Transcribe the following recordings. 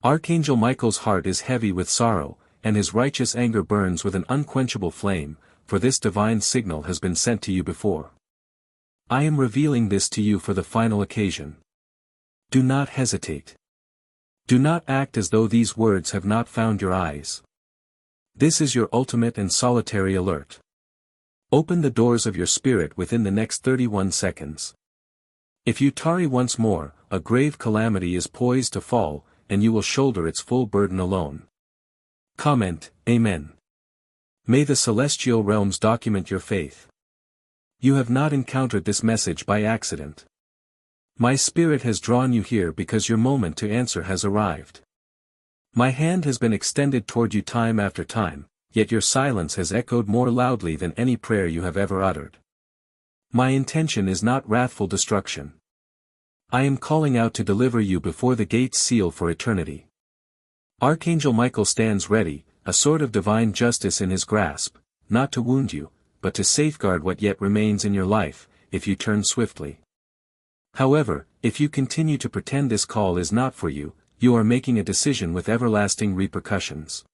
Archangel Michael's heart is heavy with sorrow, and his righteous anger burns with an unquenchable flame, for this divine signal has been sent to you before. I am revealing this to you for the final occasion. Do not hesitate. Do not act as though these words have not found your eyes. This is your ultimate and solitary alert. Open the doors of your spirit within the next 31 seconds. If you tarry once more, a grave calamity is poised to fall, and you will shoulder its full burden alone. Comment, Amen. May the celestial realms document your faith. You have not encountered this message by accident. My spirit has drawn you here because your moment to answer has arrived. My hand has been extended toward you time after time, yet your silence has echoed more loudly than any prayer you have ever uttered. My intention is not wrathful destruction. I am calling out to deliver you before the gates seal for eternity. Archangel Michael stands ready, a sword of divine justice in his grasp, not to wound you, but to safeguard what yet remains in your life, if you turn swiftly. However, if you continue to pretend this call is not for you, you are making a decision with everlasting repercussions.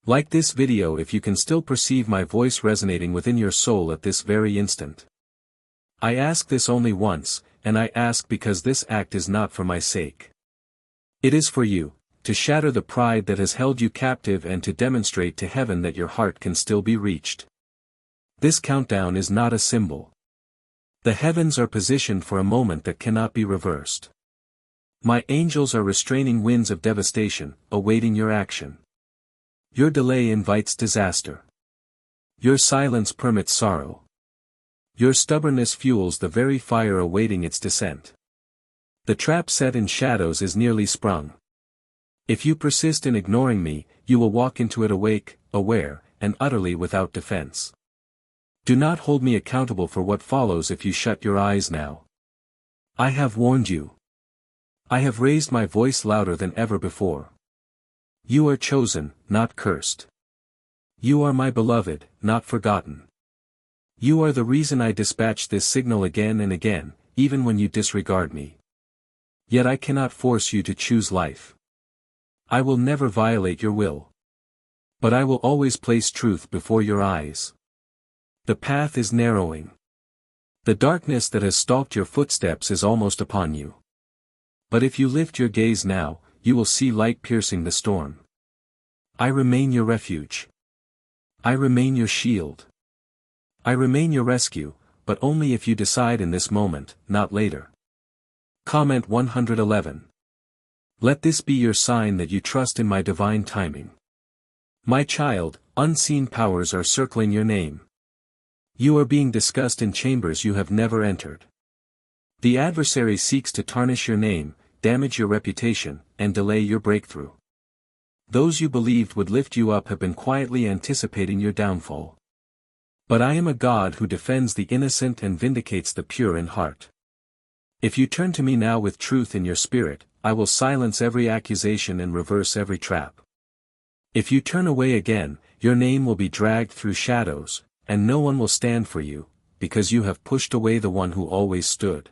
Like this video if you can still perceive my voice resonating within your soul at this very instant. I ask this only once, and I ask because this act is not for my sake. It is for you, to shatter the pride that has held you captive and to demonstrate to heaven that your heart can still be reached. This countdown is not a symbol. The heavens are positioned for a moment that cannot be reversed. My angels are restraining winds of devastation, awaiting your action. Your delay invites disaster. Your silence permits sorrow. Your stubbornness fuels the very fire awaiting its descent. The trap set in shadows is nearly sprung. If you persist in ignoring me, you will walk into it awake, aware, and utterly without defense. Do not hold me accountable for what follows if you shut your eyes now. I have warned you. I have raised my voice louder than ever before. You are chosen, not cursed. You are my beloved, not forgotten. You are the reason I dispatch this signal again and again, even when you disregard me. Yet I cannot force you to choose life. I will never violate your will. But I will always place truth before your eyes. The path is narrowing. The darkness that has stalked your footsteps is almost upon you. But if you lift your gaze now, you will see light piercing the storm. I remain your refuge. I remain your shield. I remain your rescue, but only if you decide in this moment, not later. Comment 111. Let this be your sign that you trust in my divine timing. My child, unseen powers are circling your name. You are being discussed in chambers you have never entered. The adversary seeks to tarnish your name, damage your reputation, and delay your breakthrough. Those you believed would lift you up have been quietly anticipating your downfall. But I am a God who defends the innocent and vindicates the pure in heart. If you turn to me now with truth in your spirit, I will silence every accusation and reverse every trap. If you turn away again, your name will be dragged through shadows, and no one will stand for you, because you have pushed away the one who always stood.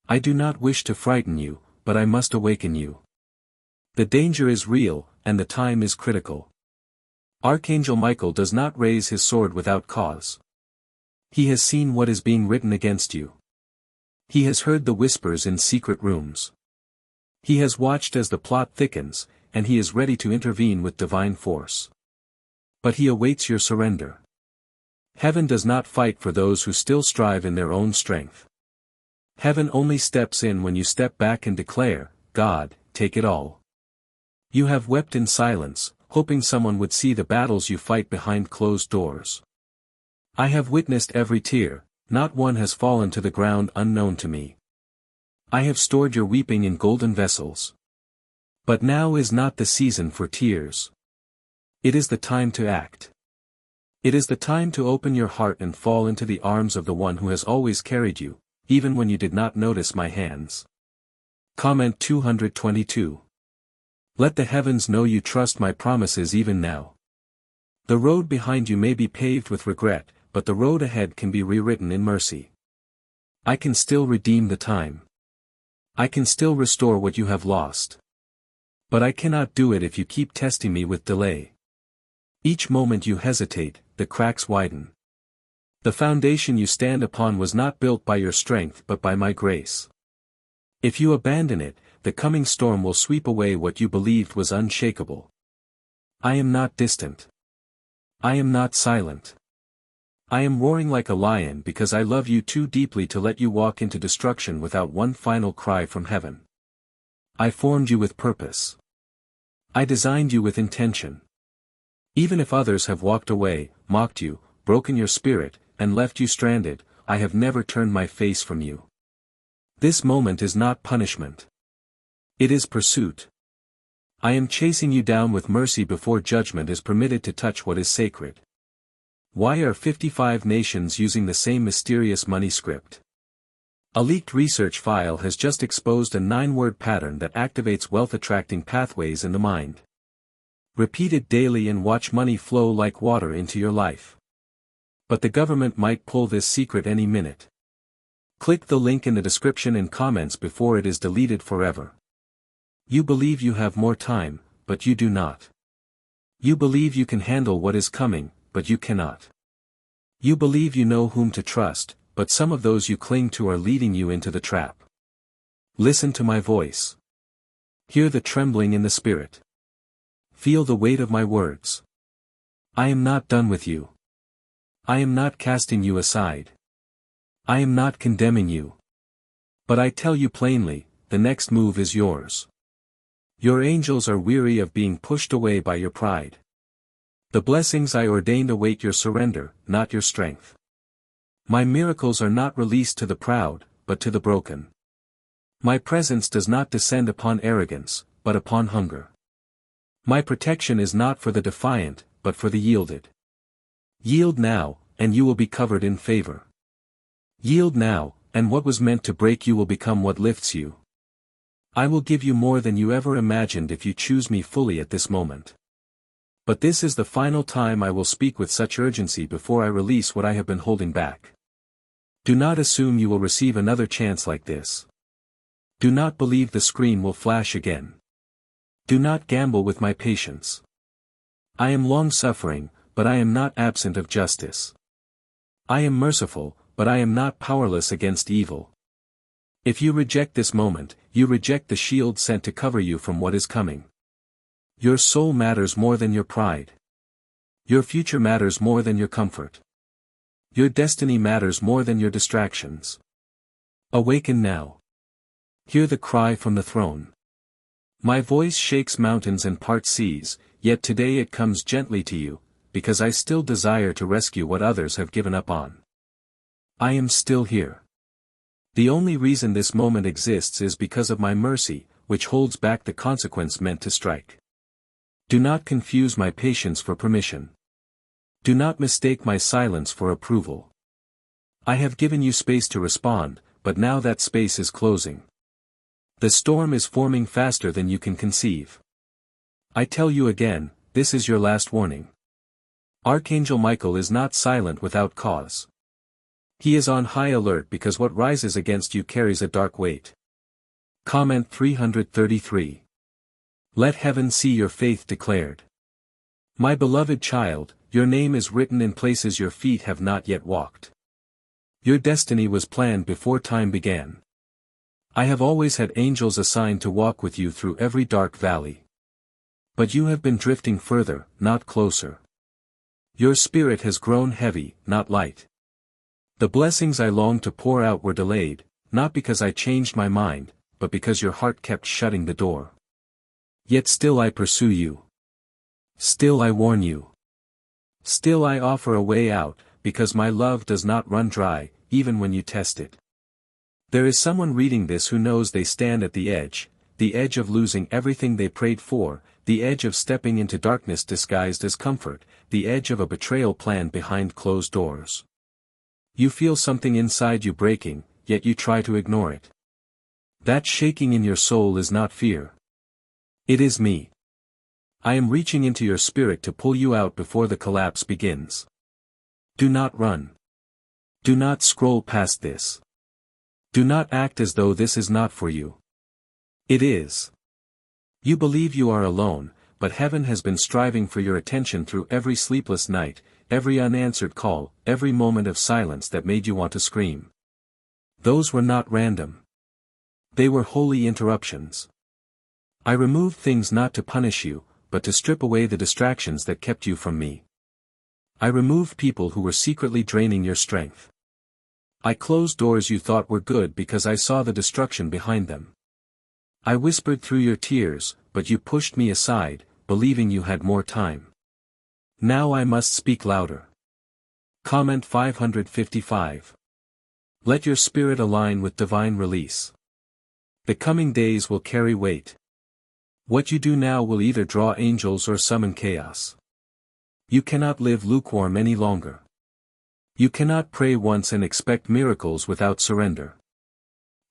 I do not wish to frighten you, but I must awaken you. The danger is real, and the time is critical. Archangel Michael does not raise his sword without cause. He has seen what is being written against you. He has heard the whispers in secret rooms. He has watched as the plot thickens, and he is ready to intervene with divine force. But he awaits your surrender. Heaven does not fight for those who still strive in their own strength. Heaven only steps in when you step back and declare, God, take it all. You have wept in silence, hoping someone would see the battles you fight behind closed doors. I have witnessed every tear, not one has fallen to the ground unknown to me. I have stored your weeping in golden vessels. But now is not the season for tears. It is the time to act. It is the time to open your heart and fall into the arms of the one who has always carried you, even when you did not notice my hands. Comment 222. Let the heavens know you trust my promises even now. The road behind you may be paved with regret, but the road ahead can be rewritten in mercy. I can still redeem the time. I can still restore what you have lost. But I cannot do it if you keep testing me with delay. Each moment you hesitate, the cracks widen. The foundation you stand upon was not built by your strength but by my grace. If you abandon it, the coming storm will sweep away what you believed was unshakable. I am not distant. I am not silent. I am roaring like a lion because I love you too deeply to let you walk into destruction without one final cry from heaven. I formed you with purpose. I designed you with intention. Even if others have walked away, mocked you, broken your spirit, and left you stranded, I have never turned my face from you. This moment is not punishment. It is pursuit. I am chasing you down with mercy before judgment is permitted to touch what is sacred. Why are 55 nations using the same mysterious money script? A leaked research file has just exposed a 9-word pattern that activates wealth-attracting pathways in the mind. Repeat it daily and watch money flow like water into your life. But the government might pull this secret any minute. Click the link in the description and comments before it is deleted forever. You believe you have more time, but you do not. You believe you can handle what is coming, but you cannot. You believe you know whom to trust, but some of those you cling to are leading you into the trap. Listen to my voice. Hear the trembling in the spirit. Feel the weight of my words. I am not done with you. I am not casting you aside. I am not condemning you. But I tell you plainly, the next move is yours. Your angels are weary of being pushed away by your pride. The blessings I ordained await your surrender, not your strength. My miracles are not released to the proud, but to the broken. My presence does not descend upon arrogance, but upon hunger. My protection is not for the defiant, but for the yielded. Yield now, and you will be covered in favor. Yield now, and what was meant to break you will become what lifts you. I will give you more than you ever imagined if you choose me fully at this moment. But this is the final time I will speak with such urgency before I release what I have been holding back. Do not assume you will receive another chance like this. Do not believe the screen will flash again. Do not gamble with my patience. I am long-suffering, but I am not absent of justice. I am merciful, but I am not powerless against evil. If you reject this moment, you reject the shield sent to cover you from what is coming. Your soul matters more than your pride. Your future matters more than your comfort. Your destiny matters more than your distractions. Awaken now. Hear the cry from the throne. My voice shakes mountains and parts seas, yet today it comes gently to you, because I still desire to rescue what others have given up on. I am still here. The only reason this moment exists is because of my mercy, which holds back the consequence meant to strike. Do not confuse my patience for permission. Do not mistake my silence for approval. I have given you space to respond, but now that space is closing. The storm is forming faster than you can conceive. I tell you again, this is your last warning. Archangel Michael is not silent without cause. He is on high alert because what rises against you carries a dark weight. Comment 333. Let heaven see your faith declared. My beloved child, your name is written in places your feet have not yet walked. Your destiny was planned before time began. I have always had angels assigned to walk with you through every dark valley. But you have been drifting further, not closer. Your spirit has grown heavy, not light. The blessings I longed to pour out were delayed, not because I changed my mind, but because your heart kept shutting the door. Yet still I pursue you. Still I warn you. Still I offer a way out, because my love does not run dry, even when you test it. There is someone reading this who knows they stand at the edge of losing everything they prayed for, the edge of stepping into darkness disguised as comfort, the edge of a betrayal planned behind closed doors. You feel something inside you breaking, yet you try to ignore it. That shaking in your soul is not fear. It is me. I am reaching into your spirit to pull you out before the collapse begins. Do not run. Do not scroll past this. Do not act as though this is not for you. It is. You believe you are alone, but heaven has been striving for your attention through every sleepless night, every unanswered call, every moment of silence that made you want to scream. Those were not random. They were holy interruptions. I removed things not to punish you, but to strip away the distractions that kept you from me. I removed people who were secretly draining your strength. I closed doors you thought were good because I saw the destruction behind them. I whispered through your tears, but you pushed me aside, believing you had more time. Now I must speak louder. Comment 555. Let your spirit align with divine release. The coming days will carry weight. What you do now will either draw angels or summon chaos. You cannot live lukewarm any longer. You cannot pray once and expect miracles without surrender.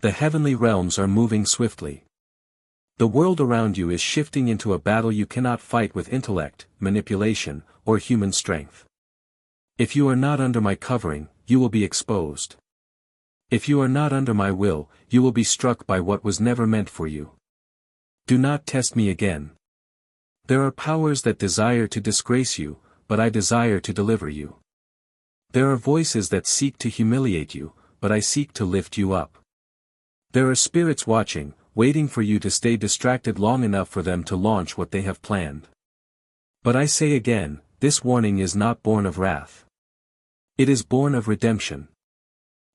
The heavenly realms are moving swiftly. The world around you is shifting into a battle you cannot fight with intellect, manipulation, or human strength. If you are not under my covering, you will be exposed. If you are not under my will, you will be struck by what was never meant for you. Do not test me again. There are powers that desire to disgrace you, but I desire to deliver you. There are voices that seek to humiliate you, but I seek to lift you up. There are spirits watching, waiting for you to stay distracted long enough for them to launch what they have planned. But I say again, this warning is not born of wrath. It is born of redemption.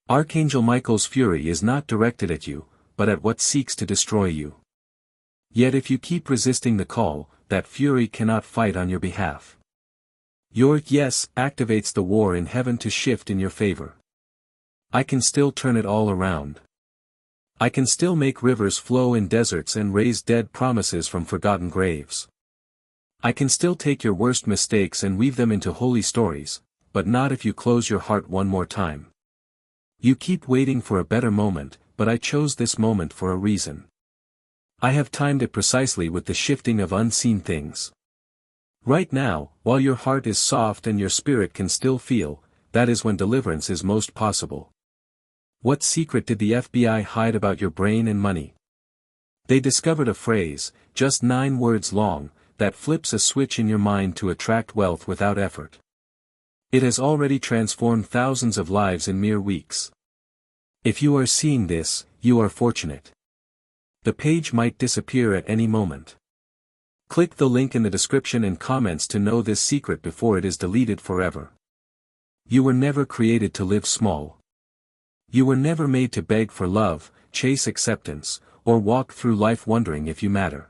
Archangel Michael's fury is not directed at you, but at what seeks to destroy you. Yet if you keep resisting the call, that fury cannot fight on your behalf. Your yes activates the war in heaven to shift in your favor. I can still turn it all around. I can still make rivers flow in deserts and raise dead promises from forgotten graves. I can still take your worst mistakes and weave them into holy stories, but not if you close your heart one more time. You keep waiting for a better moment, but I chose this moment for a reason. I have timed it precisely with the shifting of unseen things. Right now, while your heart is soft and your spirit can still feel, that is when deliverance is most possible. What secret did the FBI hide about your brain and money? They discovered a phrase, just 9 words long, that flips a switch in your mind to attract wealth without effort. It has already transformed thousands of lives in mere weeks. If you are seeing this, you are fortunate. The page might disappear at any moment. Click the link in the description and comments to know this secret before it is deleted forever. You were never created to live small. You were never made to beg for love, chase acceptance, or walk through life wondering if you matter.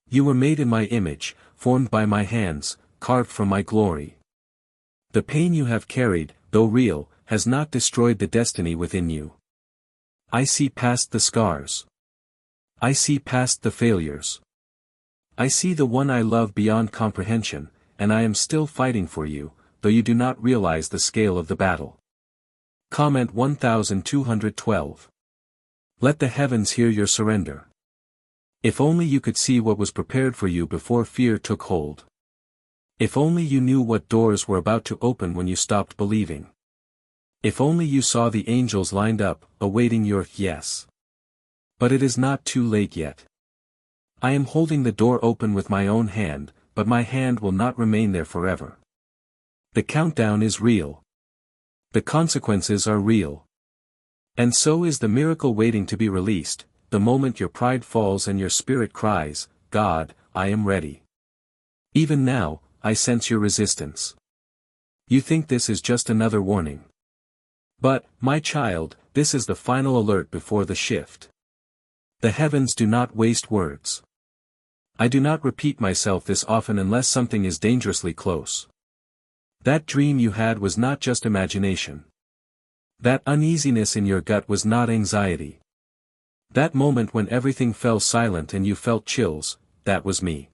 You were made in my image, formed by my hands, carved from my glory. The pain you have carried, though real, has not destroyed the destiny within you. I see past the scars. I see past the failures. I see the one I love beyond comprehension, and I am still fighting for you, though you do not realize the scale of the battle. Comment 1212. Let the heavens hear your surrender. If only you could see what was prepared for you before fear took hold. If only you knew what doors were about to open when you stopped believing. If only you saw the angels lined up, awaiting your yes. But it is not too late yet. I am holding the door open with my own hand, but my hand will not remain there forever. The countdown is real. The consequences are real. And so is the miracle waiting to be released, the moment your pride falls and your spirit cries, God, I am ready. Even now, I sense your resistance. You think this is just another warning. But, my child, this is the final alert before the shift. The heavens do not waste words. I do not repeat myself this often unless something is dangerously close. That dream you had was not just imagination. That uneasiness in your gut was not anxiety. That moment when everything fell silent and you felt chills, that was me.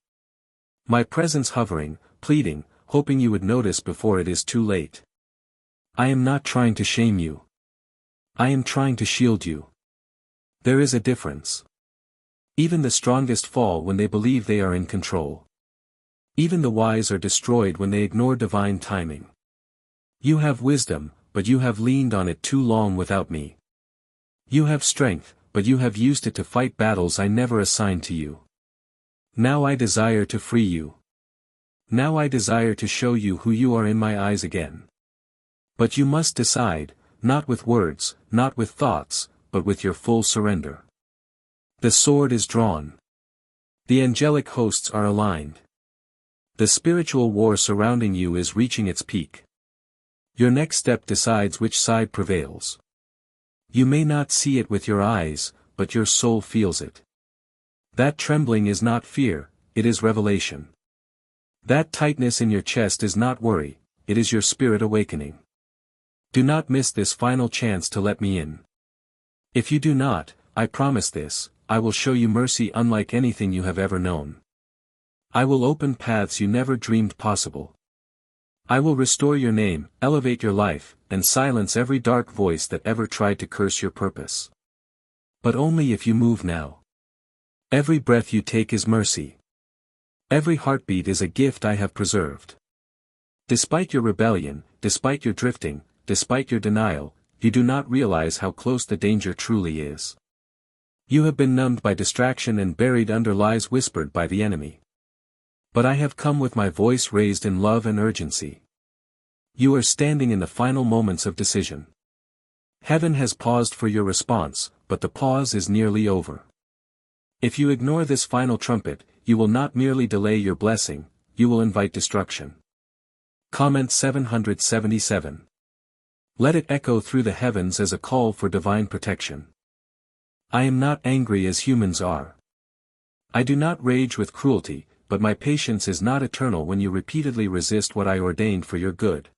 My presence hovering, pleading, hoping you would notice before it is too late. I am not trying to shame you. I am trying to shield you. There is a difference. Even the strongest fall when they believe they are in control. Even the wise are destroyed when they ignore divine timing. You have wisdom, but you have leaned on it too long without me. You have strength, but you have used it to fight battles I never assigned to you. Now I desire to free you. Now I desire to show you who you are in my eyes again. But you must decide, not with words, not with thoughts, but with your full surrender. The sword is drawn. The angelic hosts are aligned. The spiritual war surrounding you is reaching its peak. Your next step decides which side prevails. You may not see it with your eyes, but your soul feels it. That trembling is not fear, it is revelation. That tightness in your chest is not worry, it is your spirit awakening. Do not miss this final chance to let me in. If you do not, I promise this, I will show you mercy unlike anything you have ever known. I will open paths you never dreamed possible. I will restore your name, elevate your life, and silence every dark voice that ever tried to curse your purpose. But only if you move now. Every breath you take is mercy. Every heartbeat is a gift I have preserved. Despite your rebellion, despite your drifting, despite your denial, you do not realize how close the danger truly is. You have been numbed by distraction and buried under lies whispered by the enemy. But I have come with my voice raised in love and urgency. You are standing in the final moments of decision. Heaven has paused for your response, but the pause is nearly over. If you ignore this final trumpet, you will not merely delay your blessing, you will invite destruction. Comment 777. Let it echo through the heavens as a call for divine protection. I am not angry as humans are. I do not rage with cruelty, but my patience is not eternal when you repeatedly resist what I ordained for your good.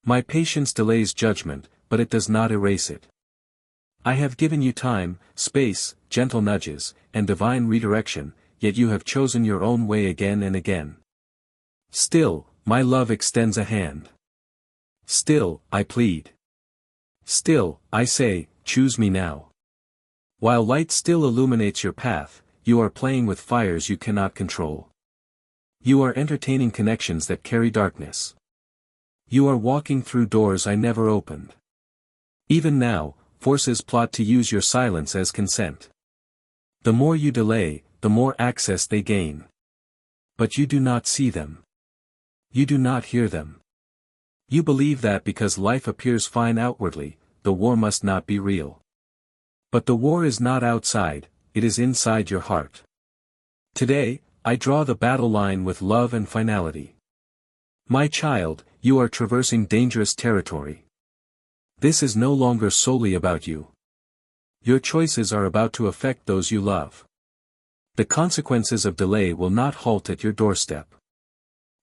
My patience delays judgment, but it does not erase it. I have given you time, space, gentle nudges, and divine redirection, yet you have chosen your own way again and again. Still, my love extends a hand. Still, I plead. Still, I say, choose me now. While light still illuminates your path, you are playing with fires you cannot control. You are entertaining connections that carry darkness. You are walking through doors I never opened. Even now, forces plot to use your silence as consent. The more you delay, the more access they gain. But you do not see them. You do not hear them. You believe that because life appears fine outwardly, the war must not be real. But the war is not outside, it is inside your heart. Today, I draw the battle line with love and finality. My child, you are traversing dangerous territory. This is no longer solely about you. Your choices are about to affect those you love. The consequences of delay will not halt at your doorstep.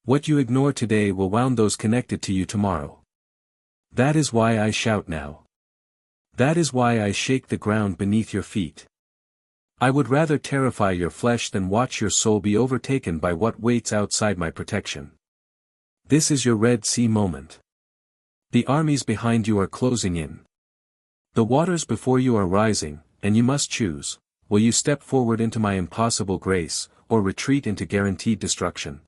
What you ignore today will wound those connected to you tomorrow. That is why I shout now. That is why I shake the ground beneath your feet. I would rather terrify your flesh than watch your soul be overtaken by what waits outside my protection. This is your Red Sea moment. The armies behind you are closing in. The waters before you are rising, and you must choose, will you step forward into my impossible grace, or retreat into guaranteed destruction?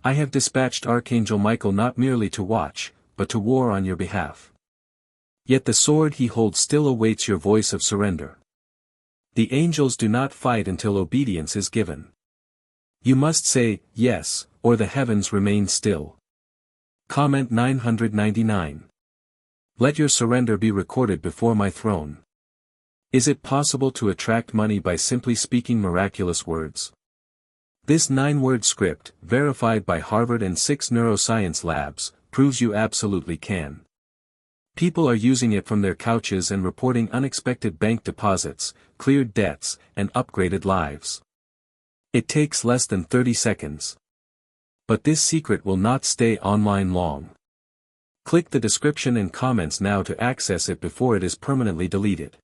I have dispatched Archangel Michael not merely to watch, but to war on your behalf. Yet the sword he holds still awaits your voice of surrender. The angels do not fight until obedience is given. You must say, yes, or the heavens remain still. Comment 999. Let your surrender be recorded before my throne. Is it possible to attract money by simply speaking miraculous words? This 9-word script, verified by Harvard and 6 neuroscience labs, proves you absolutely can. People are using it from their couches and reporting unexpected bank deposits, cleared debts, and upgraded lives. It takes less than 30 seconds. But this secret will not stay online long. Click the description and comments now to access it before it is permanently deleted.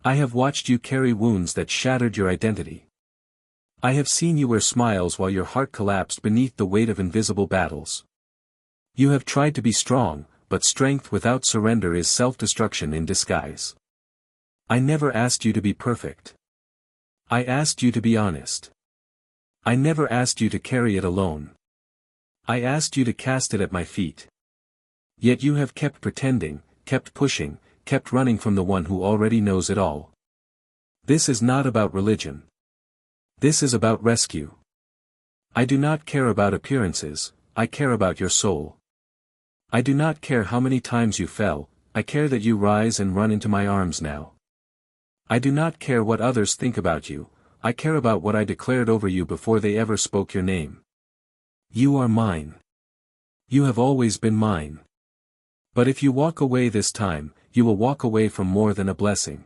I have watched you carry wounds that shattered your identity. I have seen you wear smiles while your heart collapsed beneath the weight of invisible battles. You have tried to be strong, but strength without surrender is self-destruction in disguise. I never asked you to be perfect. I asked you to be honest. I never asked you to carry it alone. I asked you to cast it at my feet. Yet you have kept pretending, kept pushing, kept running from the one who already knows it all. This is not about religion. This is about rescue. I do not care about appearances, I care about your soul. I do not care how many times you fell, I care that you rise and run into my arms now. I do not care what others think about you, I care about what I declared over you before they ever spoke your name. You are mine. You have always been mine. But if you walk away this time, you will walk away from more than a blessing.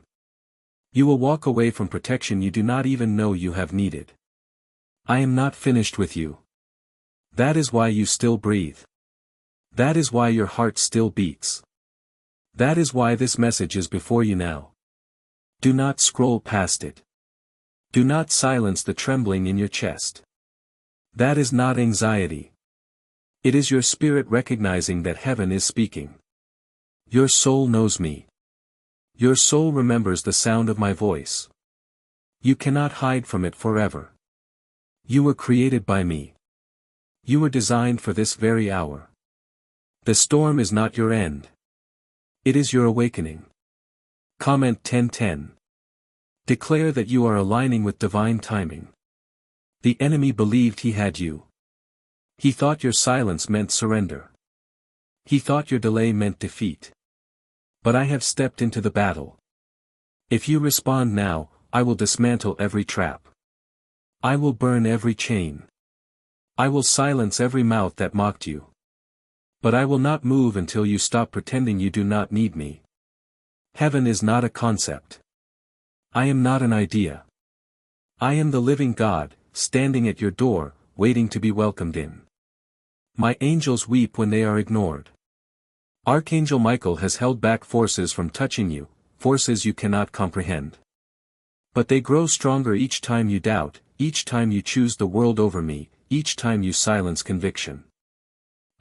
You will walk away from protection you do not even know you have needed. I am not finished with you. That is why you still breathe. That is why your heart still beats. That is why this message is before you now. Do not scroll past it. Do not silence the trembling in your chest. That is not anxiety. It is your spirit recognizing that heaven is speaking. Your soul knows me. Your soul remembers the sound of my voice. You cannot hide from it forever. You were created by me. You were designed for this very hour. The storm is not your end. It is your awakening. Comment 10:10. Declare that you are aligning with divine timing. The enemy believed he had you. He thought your silence meant surrender. He thought your delay meant defeat. But I have stepped into the battle. If you respond now, I will dismantle every trap. I will burn every chain. I will silence every mouth that mocked you. But I will not move until you stop pretending you do not need me. Heaven is not a concept. I am not an idea. I am the living God, standing at your door, waiting to be welcomed in. My angels weep when they are ignored. Archangel Michael has held back forces from touching you, forces you cannot comprehend. But they grow stronger each time you doubt, each time you choose the world over me, each time you silence conviction.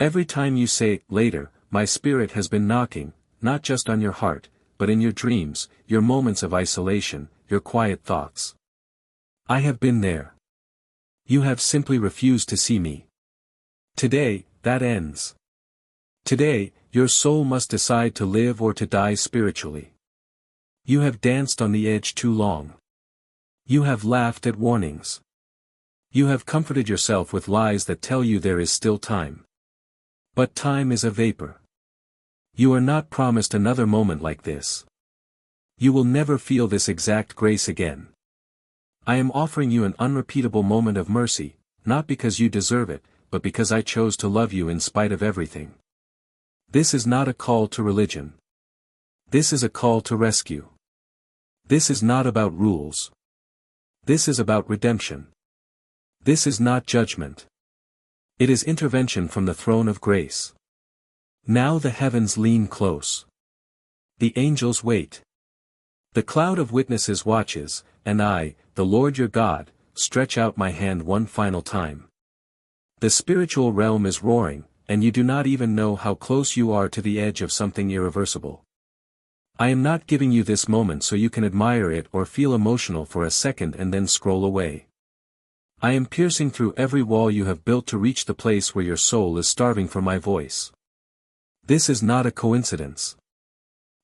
Every time you say, later, my spirit has been knocking, not just on your heart, but in your dreams, your moments of isolation, your quiet thoughts. I have been there. You have simply refused to see me. Today, that ends. Today, your soul must decide to live or to die spiritually. You have danced on the edge too long. You have laughed at warnings. You have comforted yourself with lies that tell you there is still time. But time is a vapor. You are not promised another moment like this. You will never feel this exact grace again. I am offering you an unrepeatable moment of mercy, not because you deserve it, but because I chose to love you in spite of everything. This is not a call to religion. This is a call to rescue. This is not about rules. This is about redemption. This is not judgment. It is intervention from the throne of grace. Now the heavens lean close. The angels wait. The cloud of witnesses watches, and I, the Lord your God, stretch out my hand one final time. The spiritual realm is roaring, and you do not even know how close you are to the edge of something irreversible. I am not giving you this moment so you can admire it or feel emotional for a second and then scroll away. I am piercing through every wall you have built to reach the place where your soul is starving for my voice. This is not a coincidence.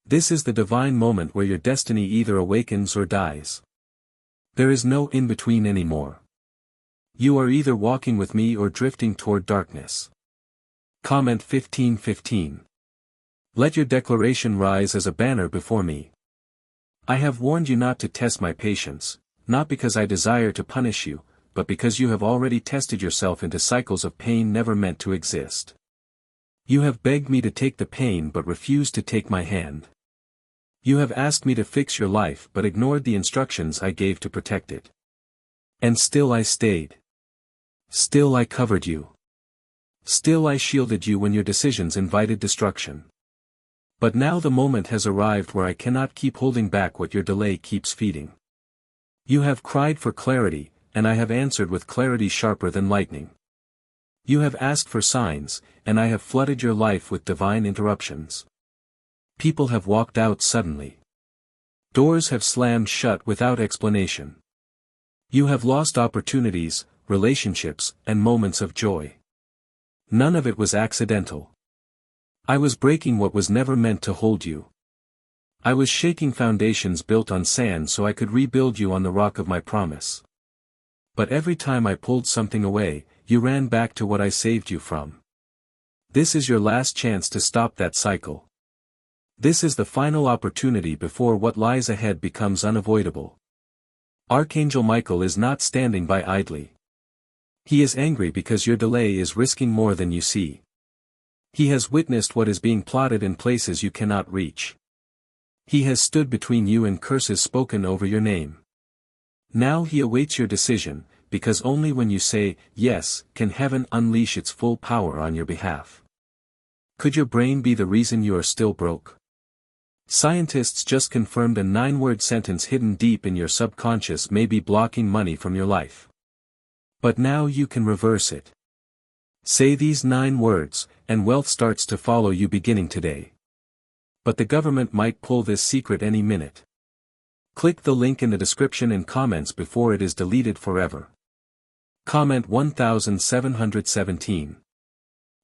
This is the divine moment where your destiny either awakens or dies. There is no in-between anymore. You are either walking with me or drifting toward darkness. Comment 15:15. Let your declaration rise as a banner before me. I have warned you not to test my patience, not because I desire to punish you, but because you have already tested yourself into cycles of pain never meant to exist. You have begged me to take the pain but refused to take my hand. You have asked me to fix your life but ignored the instructions I gave to protect it. And still I stayed. Still I covered you. Still I shielded you when your decisions invited destruction. But now the moment has arrived where I cannot keep holding back what your delay keeps feeding. You have cried for clarity, and I have answered with clarity sharper than lightning. You have asked for signs, and I have flooded your life with divine interruptions. People have walked out suddenly. Doors have slammed shut without explanation. You have lost opportunities, relationships, and moments of joy. None of it was accidental. I was breaking what was never meant to hold you. I was shaking foundations built on sand so I could rebuild you on the rock of my promise. But every time I pulled something away, you ran back to what I saved you from. This is your last chance to stop that cycle. This is the final opportunity before what lies ahead becomes unavoidable. Archangel Michael is not standing by idly. He is angry because your delay is risking more than you see. He has witnessed what is being plotted in places you cannot reach. He has stood between you and curses spoken over your name. Now he awaits your decision, because only when you say, yes, can heaven unleash its full power on your behalf. Could your brain be the reason you are still broke? Scientists just confirmed a 9-word sentence hidden deep in your subconscious may be blocking money from your life. But now you can reverse it. Say these 9 words, and wealth starts to follow you beginning today. But the government might pull this secret any minute. Click the link in the description and comments before it is deleted forever. Comment 1717.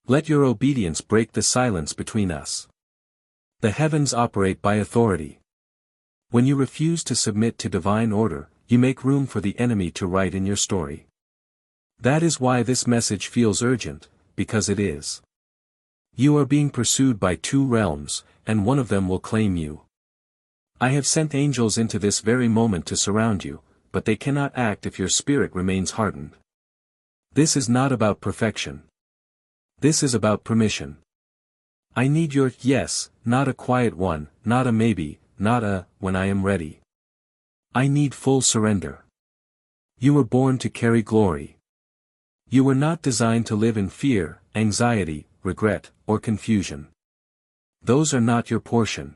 Let your obedience break the silence between us. The heavens operate by authority. When you refuse to submit to divine order, you make room for the enemy to write in your story. That is why this message feels urgent, because it is. You are being pursued by 2 realms, and one of them will claim you. I have sent angels into this very moment to surround you, but they cannot act if your spirit remains hardened. This is not about perfection. This is about permission. I need your yes, not a quiet one, not a maybe, not a when I am ready. I need full surrender. You were born to carry glory. You were not designed to live in fear, anxiety, regret, or confusion. Those are not your portion.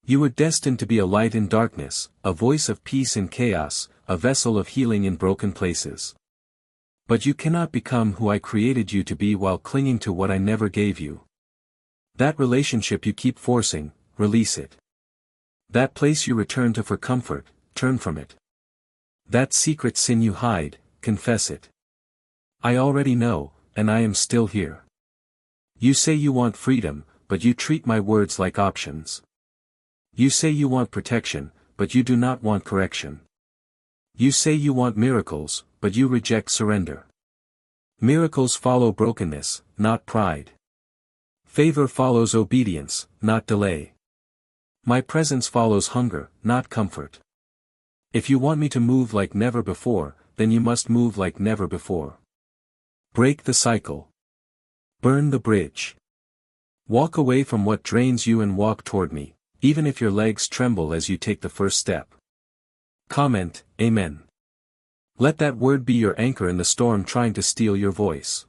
You were destined to be a light in darkness, a voice of peace in chaos, a vessel of healing in broken places. But you cannot become who I created you to be while clinging to what I never gave you. That relationship you keep forcing, release it. That place you return to for comfort, turn from it. That secret sin you hide, confess it. I already know, and I am still here. You say you want freedom, but you treat my words like options. You say you want protection, but you do not want correction. You say you want miracles, but you reject surrender. Miracles follow brokenness, not pride. Favor follows obedience, not delay. My presence follows hunger, not comfort. If you want me to move like never before, then you must move like never before. Break the cycle. Burn the bridge. Walk away from what drains you and walk toward me, even if your legs tremble as you take the first step. Comment, Amen. Let that word be your anchor in the storm trying to steal your voice.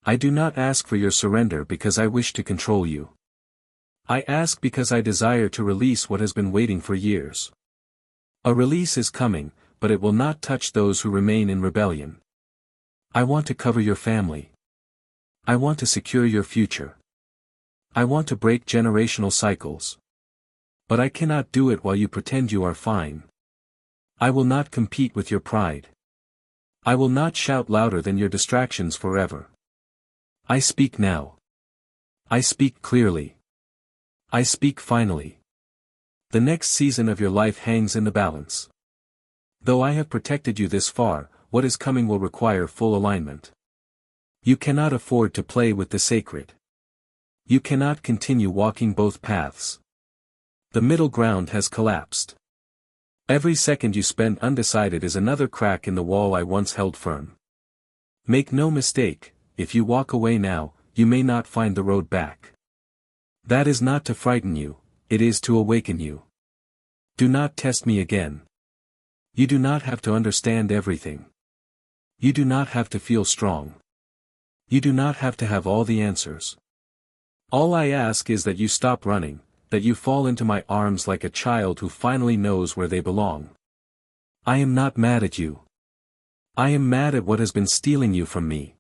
I do not ask for your surrender because I wish to control you. I ask because I desire to release what has been waiting for years. A release is coming, but it will not touch those who remain in rebellion. I want to cover your family. I want to secure your future. I want to break generational cycles. But I cannot do it while you pretend you are fine. I will not compete with your pride. I will not shout louder than your distractions forever. I speak now. I speak clearly. I speak finally. The next season of your life hangs in the balance. Though I have protected you this far, what is coming will require full alignment. You cannot afford to play with the sacred. You cannot continue walking both paths. The middle ground has collapsed. Every second you spend undecided is another crack in the wall I once held firm. Make no mistake, if you walk away now, you may not find the road back. That is not to frighten you, it is to awaken you. Do not test me again. You do not have to understand everything. You do not have to feel strong. You do not have to have all the answers. All I ask is that you stop running, that you fall into my arms like a child who finally knows where they belong. I am not mad at you. I am mad at what has been stealing you from me.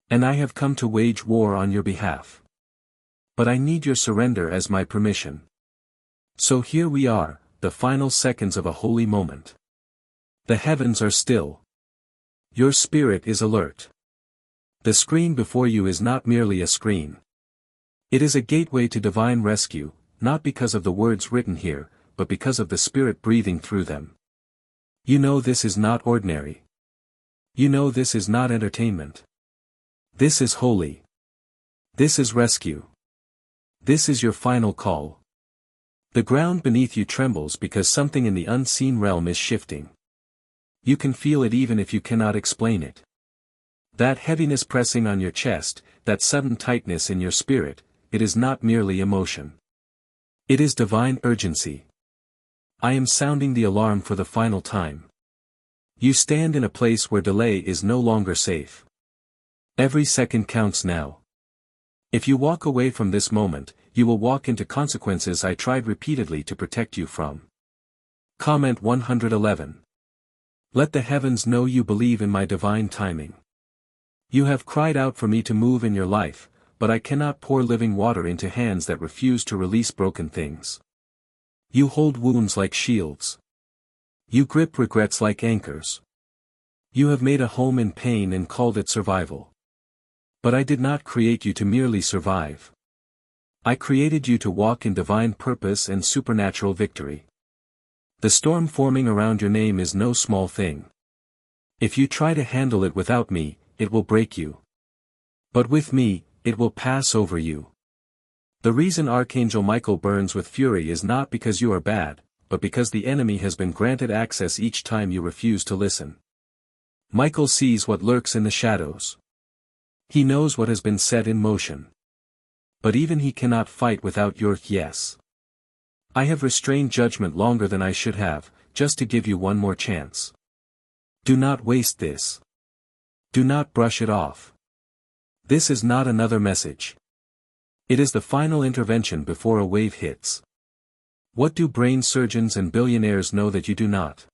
And I have come to wage war on your behalf. But I need your surrender as my permission. So here we are, the final seconds of a holy moment. The heavens are still. Your spirit is alert. The screen before you is not merely a screen. It is a gateway to divine rescue, not because of the words written here, but because of the Spirit breathing through them. You know this is not ordinary. You know this is not entertainment. This is holy. This is rescue. This is your final call. The ground beneath you trembles because something in the unseen realm is shifting. You can feel it even if you cannot explain it. That heaviness pressing on your chest, that sudden tightness in your spirit, it is not merely emotion. It is divine urgency. I am sounding the alarm for the final time. You stand in a place where delay is no longer safe. Every second counts now. If you walk away from this moment, you will walk into consequences I tried repeatedly to protect you from. Comment 111. Let the heavens know you believe in my divine timing. You have cried out for me to move in your life, but I cannot pour living water into hands that refuse to release broken things. You hold wounds like shields. You grip regrets like anchors. You have made a home in pain and called it survival. But I did not create you to merely survive. I created you to walk in divine purpose and supernatural victory. The storm forming around your name is no small thing. If you try to handle it without me, it will break you. But with me, it will pass over you. The reason Archangel Michael burns with fury is not because you are bad, but because the enemy has been granted access each time you refuse to listen. Michael sees what lurks in the shadows. He knows what has been set in motion. But even he cannot fight without your yes. I have restrained judgment longer than I should have, just to give you one more chance. Do not waste this. Do not brush it off. This is not another message. It is the final intervention before a wave hits. What do brain surgeons and billionaires know that you do not?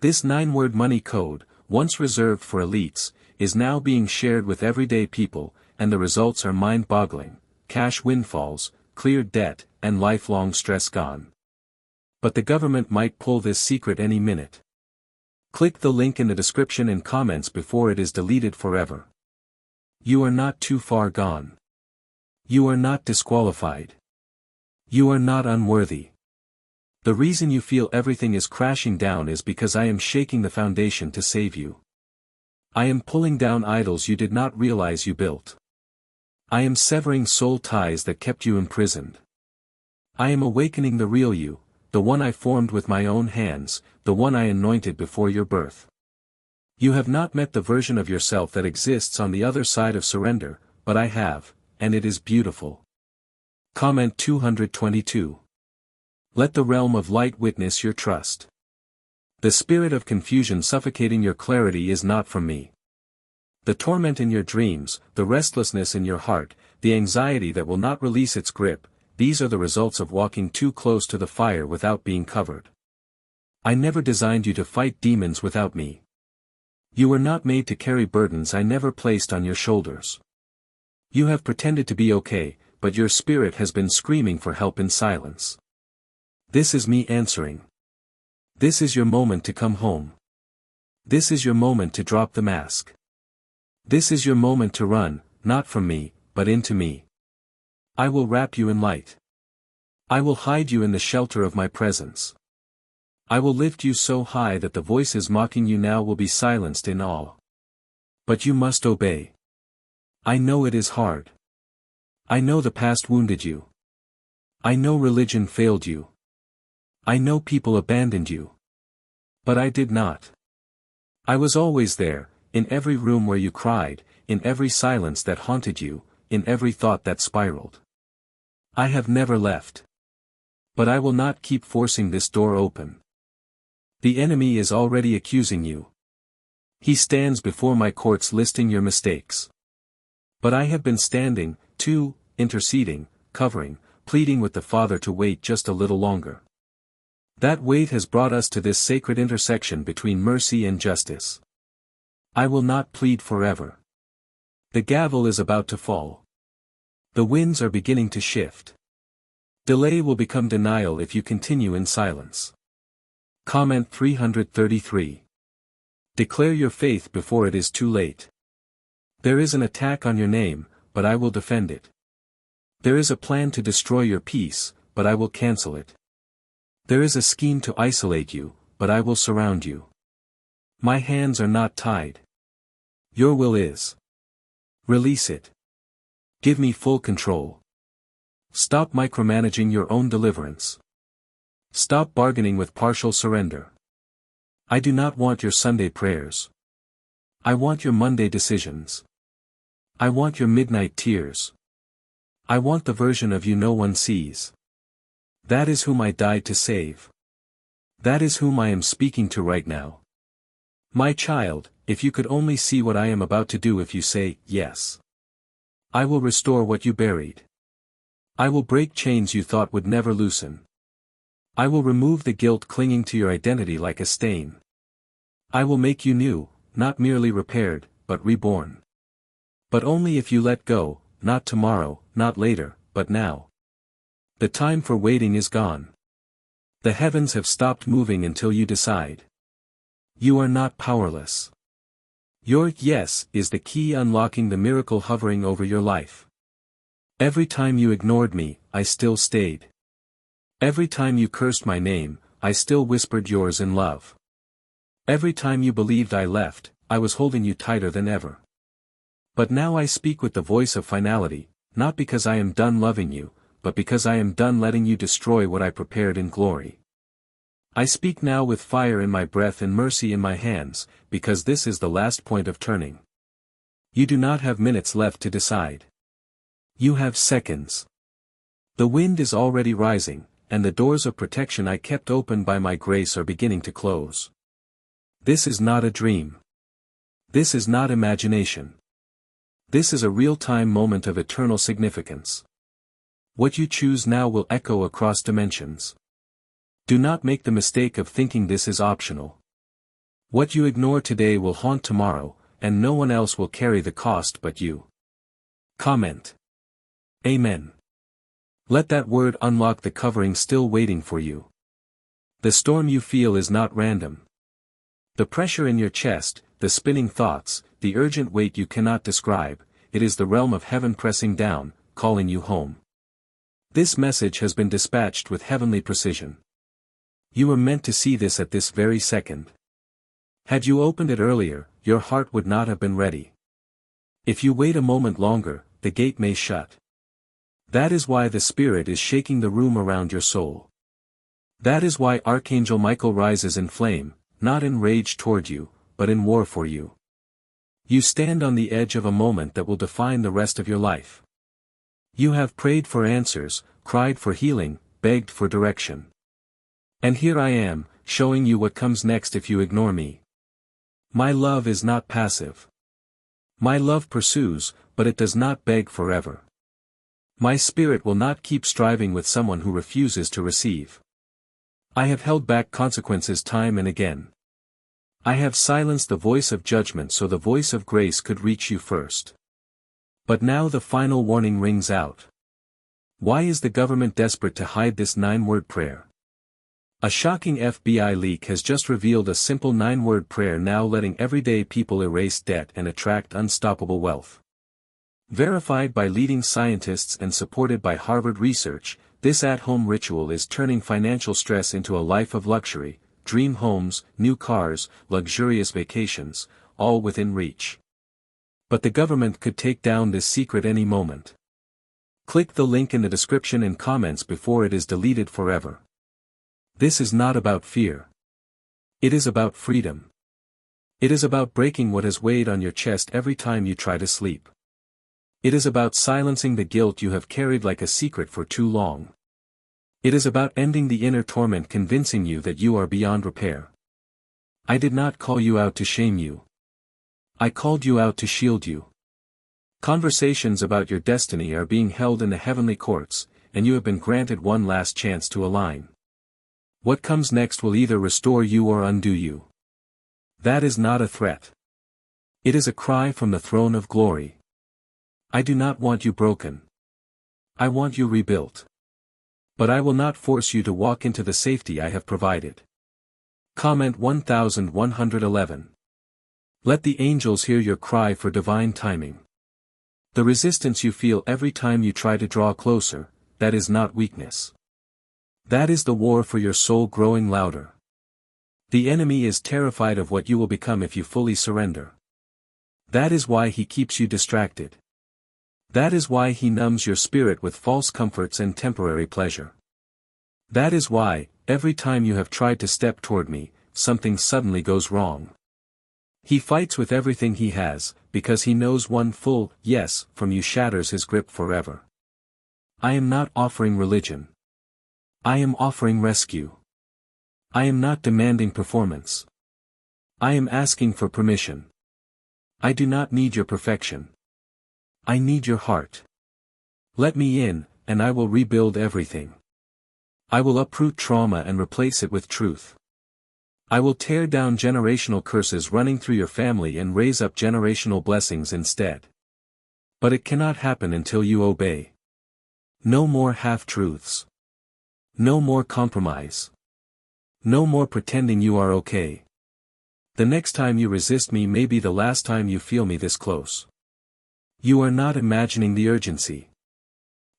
This 9-word money code, once reserved for elites, is now being shared with everyday people, and the results are mind-boggling: cash windfalls, cleared debt, and lifelong stress gone. But the government might pull this secret any minute. Click the link in the description and comments before it is deleted forever. You are not too far gone. You are not disqualified. You are not unworthy. The reason you feel everything is crashing down is because I am shaking the foundation to save you. I am pulling down idols you did not realize you built. I am severing soul ties that kept you imprisoned. I am awakening the real you, the one I formed with my own hands, the one I anointed before your birth. You have not met the version of yourself that exists on the other side of surrender, but I have, and it is beautiful. Comment 222. Let the realm of light witness your trust. The spirit of confusion suffocating your clarity is not from me. The torment in your dreams, the restlessness in your heart, the anxiety that will not release its grip, these are the results of walking too close to the fire without being covered. I never designed you to fight demons without me. You were not made to carry burdens I never placed on your shoulders. You have pretended to be okay, but your spirit has been screaming for help in silence. This is me answering. This is your moment to come home. This is your moment to drop the mask. This is your moment to run, not from me, but into me. I will wrap you in light. I will hide you in the shelter of my presence. I will lift you so high that the voices mocking you now will be silenced in awe. But you must obey. I know it is hard. I know the past wounded you. I know religion failed you. I know people abandoned you. But I did not. I was always there, in every room where you cried, in every silence that haunted you, in every thought that spiraled. I have never left. But I will not keep forcing this door open. The enemy is already accusing you. He stands before my courts listing your mistakes. But I have been standing, too, interceding, covering, pleading with the Father to wait just a little longer. That wait has brought us to this sacred intersection between mercy and justice. I will not plead forever. The gavel is about to fall. The winds are beginning to shift. Delay will become denial if you continue in silence. Comment 333. Declare your faith before it is too late. There is an attack on your name, but I will defend it. There is a plan to destroy your peace, but I will cancel it. There is a scheme to isolate you, but I will surround you. My hands are not tied. Your will is. Release it. Give me full control. Stop micromanaging your own deliverance. Stop bargaining with partial surrender. I do not want your Sunday prayers. I want your Monday decisions. I want your midnight tears. I want the version of you no one sees. That is whom I died to save. That is whom I am speaking to right now. My child, if you could only see what I am about to do if you say, yes. I will restore what you buried. I will break chains you thought would never loosen. I will remove the guilt clinging to your identity like a stain. I will make you new, not merely repaired, but reborn. But only if you let go, not tomorrow, not later, but now. The time for waiting is gone. The heavens have stopped moving until you decide. You are not powerless. Your yes is the key unlocking the miracle hovering over your life. Every time you ignored me, I still stayed. Every time you cursed my name, I still whispered yours in love. Every time you believed I left, I was holding you tighter than ever. But now I speak with the voice of finality, not because I am done loving you, but because I am done letting you destroy what I prepared in glory. I speak now with fire in my breath and mercy in my hands, because this is the last point of turning. You do not have minutes left to decide. You have seconds. The wind is already rising, and the doors of protection I kept open by my grace are beginning to close. This is not a dream. This is not imagination. This is a real-time moment of eternal significance. What you choose now will echo across dimensions. Do not make the mistake of thinking this is optional. What you ignore today will haunt tomorrow, and no one else will carry the cost but you. Comment. Amen. Let that word unlock the covering still waiting for you. The storm you feel is not random. The pressure in your chest, the spinning thoughts, the urgent weight you cannot describe, it is the realm of heaven pressing down, calling you home. This message has been dispatched with heavenly precision. You were meant to see this at this very second. Had you opened it earlier, your heart would not have been ready. If you wait a moment longer, the gate may shut. That is why the Spirit is shaking the room around your soul. That is why Archangel Michael rises in flame, not in rage toward you, but in war for you. You stand on the edge of a moment that will define the rest of your life. You have prayed for answers, cried for healing, begged for direction. And here I am, showing you what comes next if you ignore me. My love is not passive. My love pursues, but it does not beg forever. My Spirit will not keep striving with someone who refuses to receive. I have held back consequences time and again. I have silenced the voice of judgment so the voice of grace could reach you first. But now the final warning rings out. Why is the government desperate to hide this 9-word prayer? A shocking FBI leak has just revealed a simple 9-word prayer now letting everyday people erase debt and attract unstoppable wealth. Verified by leading scientists and supported by Harvard research, this at-home ritual is turning financial stress into a life of luxury, dream homes, new cars, luxurious vacations, all within reach. But the government could take down this secret any moment. Click the link in the description and comments before it is deleted forever. This is not about fear. It is about freedom. It is about breaking what has weighed on your chest every time you try to sleep. It is about silencing the guilt you have carried like a secret for too long. It is about ending the inner torment convincing you that you are beyond repair. I did not call you out to shame you. I called you out to shield you. Conversations about your destiny are being held in the heavenly courts, and you have been granted one last chance to align. What comes next will either restore you or undo you. That is not a threat. It is a cry from the throne of glory. I do not want you broken. I want you rebuilt. But I will not force you to walk into the safety I have provided. Comment 1111. Let the angels hear your cry for divine timing. The resistance you feel every time you try to draw closer, that is not weakness. That is the war for your soul growing louder. The enemy is terrified of what you will become if you fully surrender. That is why he keeps you distracted. That is why he numbs your spirit with false comforts and temporary pleasure. That is why, every time you have tried to step toward me, something suddenly goes wrong. He fights with everything he has, because he knows one full yes from you shatters his grip forever. I am not offering religion. I am offering rescue. I am not demanding performance. I am asking for permission. I do not need your perfection. I need your heart. Let me in, and I will rebuild everything. I will uproot trauma and replace it with truth. I will tear down generational curses running through your family and raise up generational blessings instead. But it cannot happen until you obey. No more half-truths. No more compromise. No more pretending you are okay. The next time you resist me may be the last time you feel me this close. You are not imagining the urgency.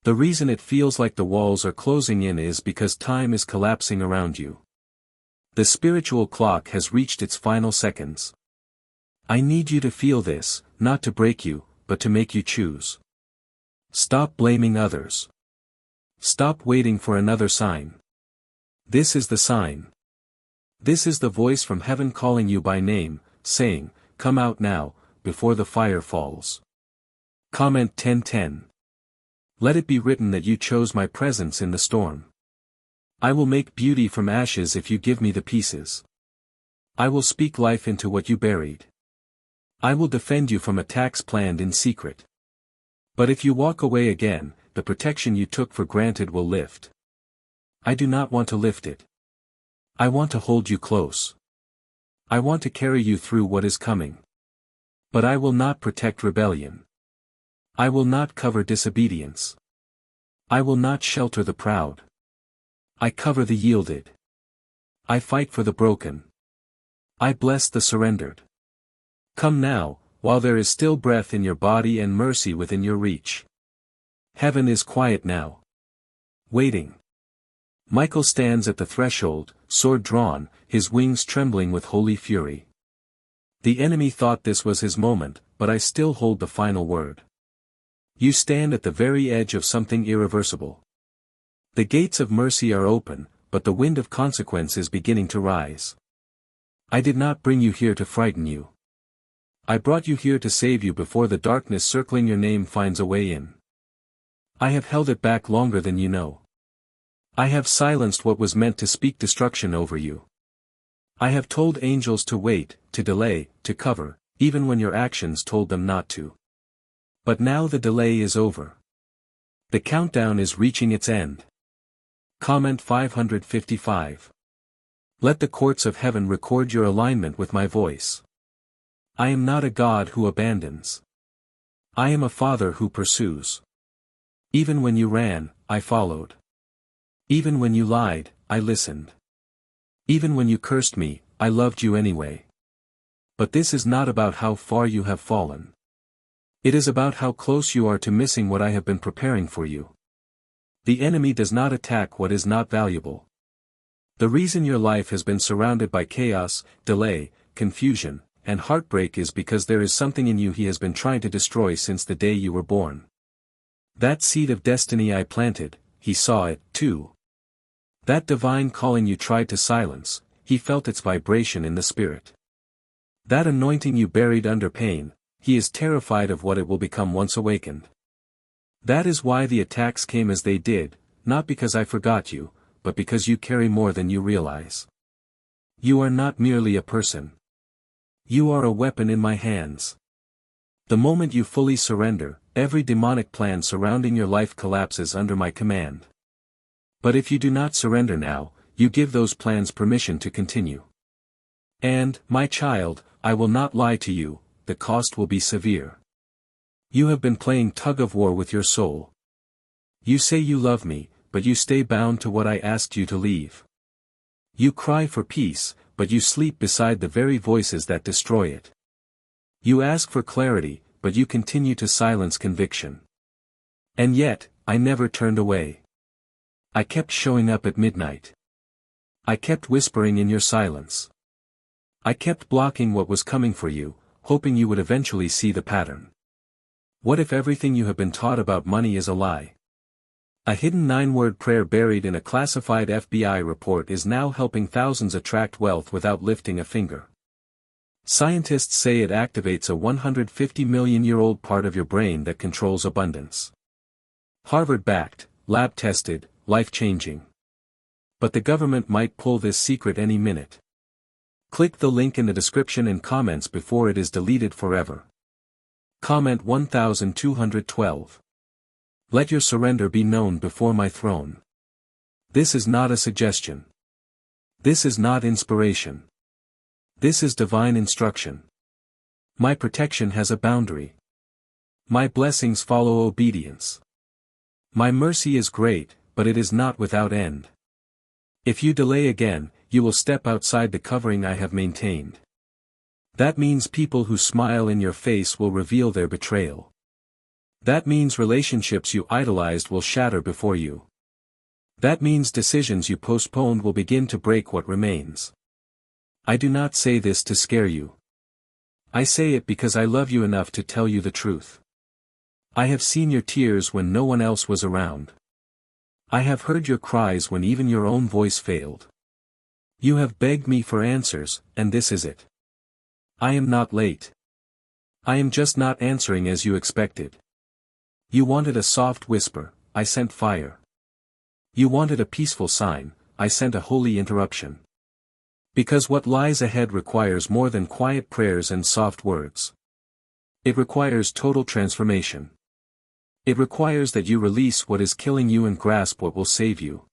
The reason it feels like the walls are closing in is because time is collapsing around you. The spiritual clock has reached its final seconds. I need you to feel this, not to break you, but to make you choose. Stop blaming others. Stop waiting for another sign. This is the sign. This is the voice from heaven calling you by name, saying, "Come out now, before the fire falls." Comment 10:10. Let it be written that you chose my presence in the storm. I will make beauty from ashes if you give me the pieces. I will speak life into what you buried. I will defend you from attacks planned in secret. But if you walk away again, the protection you took for granted will lift. I do not want to lift it. I want to hold you close. I want to carry you through what is coming. But I will not protect rebellion. I will not cover disobedience. I will not shelter the proud. I cover the yielded. I fight for the broken. I bless the surrendered. Come now, while there is still breath in your body and mercy within your reach. Heaven is quiet now. Waiting. Michael stands at the threshold, sword drawn, his wings trembling with holy fury. The enemy thought this was his moment, but I still hold the final word. You stand at the very edge of something irreversible. The gates of mercy are open, but the wind of consequence is beginning to rise. I did not bring you here to frighten you. I brought you here to save you before the darkness circling your name finds a way in. I have held it back longer than you know. I have silenced what was meant to speak destruction over you. I have told angels to wait, to delay, to cover, even when your actions told them not to. But now the delay is over. The countdown is reaching its end. Comment 555. Let the courts of heaven record your alignment with my voice. I am not a God who abandons. I am a Father who pursues. Even when you ran, I followed. Even when you lied, I listened. Even when you cursed me, I loved you anyway. But this is not about how far you have fallen. It is about how close you are to missing what I have been preparing for you. The enemy does not attack what is not valuable. The reason your life has been surrounded by chaos, delay, confusion, and heartbreak is because there is something in you he has been trying to destroy since the day you were born. That seed of destiny I planted, he saw it, too. That divine calling you tried to silence, he felt its vibration in the spirit. That anointing you buried under pain, he is terrified of what it will become once awakened. That is why the attacks came as they did, not because I forgot you, but because you carry more than you realize. You are not merely a person. You are a weapon in my hands. The moment you fully surrender, every demonic plan surrounding your life collapses under my command. But if you do not surrender now, you give those plans permission to continue. And, my child, I will not lie to you, the cost will be severe. You have been playing tug-of-war with your soul. You say you love me, but you stay bound to what I asked you to leave. You cry for peace, but you sleep beside the very voices that destroy it. You ask for clarity, but you continue to silence conviction. And yet, I never turned away. I kept showing up at midnight. I kept whispering in your silence. I kept blocking what was coming for you, hoping you would eventually see the pattern. What if everything you have been taught about money is a lie? A hidden 9-word prayer buried in a classified FBI report is now helping thousands attract wealth without lifting a finger. Scientists say it activates a 150-million-year-old part of your brain that controls abundance. Harvard-backed, lab-tested, life-changing. But the government might pull this secret any minute. Click the link in the description and comments before it is deleted forever. Comment 1212. Let your surrender be known before my throne. This is not a suggestion. This is not inspiration. This is divine instruction. My protection has a boundary. My blessings follow obedience. My mercy is great, but it is not without end. If you delay again, you will step outside the covering I have maintained. That means people who smile in your face will reveal their betrayal. That means relationships you idolized will shatter before you. That means decisions you postponed will begin to break what remains. I do not say this to scare you. I say it because I love you enough to tell you the truth. I have seen your tears when no one else was around. I have heard your cries when even your own voice failed. You have begged me for answers, and this is it. I am not late. I am just not answering as you expected. You wanted a soft whisper, I sent fire. You wanted a peaceful sign, I sent a holy interruption. Because what lies ahead requires more than quiet prayers and soft words. It requires total transformation. It requires that you release what is killing you and grasp what will save you.